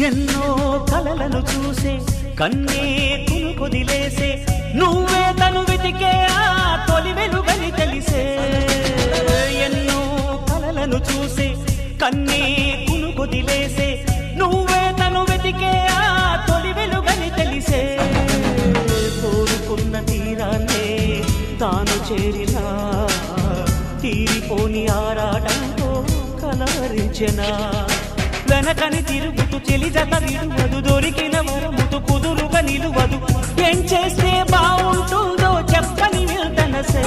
ఎన్నో కలలను చూసే కన్నే కునుకొదిలేసే నువ్వే తను వెతికే ఆ తొలి వెలుగని తెలిసే ఎన్నో కలలను చూసే కన్నే కునుకొదిలేసే నువ్వే తను వెతికే ఆ తొలి వెలుగని తెలిసే కోరుకున్న తీరాన్నే తాను చేరినా తీరిపోని ఆరాటంతో కలవరించెనా వెనకని తిరుగుతూ చెలి జత విడువదు దొరికిన వరముతు కుదురుగా నిలువదు ఏం చేస్తే బాగుంటుందో చెప్పని వెళ్తనసే